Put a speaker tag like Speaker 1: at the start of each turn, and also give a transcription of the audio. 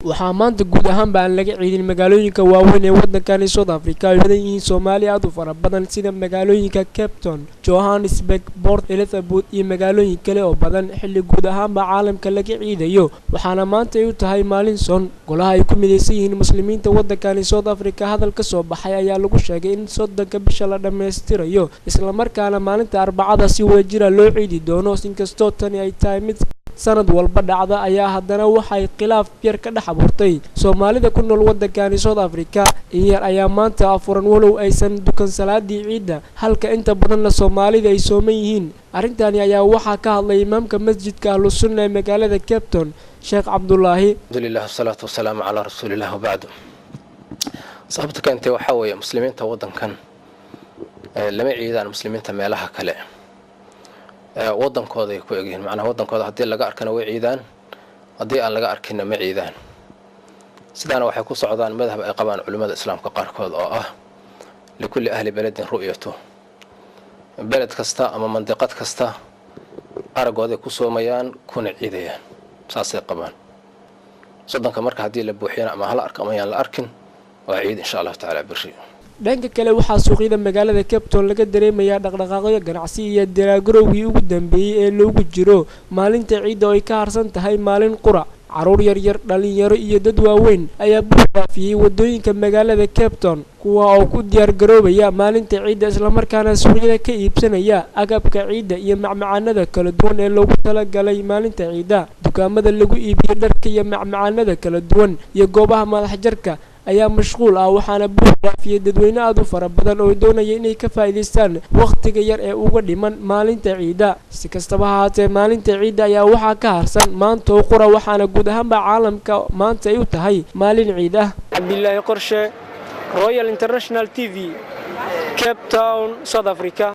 Speaker 1: waxaa maanta guud ahaan baan laga ciidin magaalooyinka waaweyn ee waddankani South Africa ay badan yihiin Soomaali aad u fara badan sida magaalooyinka Cape Town, Johannesburg, Port Elizabeth iyo magaalooyin kale oo badan xilli guud ahaan ba caalamka laga ciidayo waxaana maanta ay u tahay maalin soon golaha ay ku mideysan yihiin muslimiinta waddankani South Africa hadal ka soo baxay ayaa lagu sheegay in soddonka bisha la dhameystirayo isla markaana maalinta Arbacada si wadajir loo ciidi doono inkastoo tani ay tahay mid sanad walba dhacda ayaa haddana waxay khilaaf yar ka dhex abuurtay Soomaalida ku nool waddankani South Africa iyar ayaa maanta afuran walow aysan dukan salaadii ciida halka inta badan Soomaalida ay sooman yihiin arintani ayaa waxa ka hadlay imaamka masjidka Ahlus Sunnah ee magaalada Cape Town Sheikh Abdullahi
Speaker 2: alhamdulillah salatu wassalamu ala rasulillah wa ba'du sababta keentay waxa weeye muslimiinta waddankan lama ciidaan muslimiinta meelaha kale waddankooda ay ku egyihiin macnaha waddankooda haddii laga arkana way ciidaan haddii aan laga arkinna ma ciidaan sidaana waxay ku socdaan madhab ay qabaan culimada islaamka qaarkood oo ah likulli ahli baladin ru'yatu balad kasta ama mandiqad kasta aragooda ku soomayaan kuna ciidayaan saasay qabaan soddonka marka haddii la buuxiyana ama hala arko ama aan la arkin waa ciid insha Allah ta'ala birri
Speaker 1: dhanka kale waxaa suuqyada magaalada Cape Town laga dareemayaa dhaqdhaqaaqyo ganacsi iyo diyaargarowgii ugu dambeeyay ee loogu jiro maalinta ciidda oo ay ka harsan tahay maalin qura caruur yar yar dhalinyaro iyo dad waaweyn ayaa buuxaafiyay wadooyinka magaalada Cape Town kuwa oo ku diyaargaroobaya maalinta ciidda isla markaana suuqyada ka iibsanaya agabka ciidda iyo macmacaanada kala duwan ee loogu talagalay maalinta ciidda dukaamada lagu iibiyo dharka iyo macmacaanada kala duwan iyo goobaha madax jarka ayaa mashquul ah waxaana buuxaafiyay dadweyne aad u fara badan oo doonaya inay ka faa'iideystaan waqtiga yar ee uga dhiman maalinta ciidda si kastaba ha ahaatee maalinta ciidda ayaa waxaa ka harsan maanta oo qura waxaana guud ahaanba caalamka maanta ay u tahay maalin ciid ah Abdullahi Qorshe Royal International TV Cape Town South Africa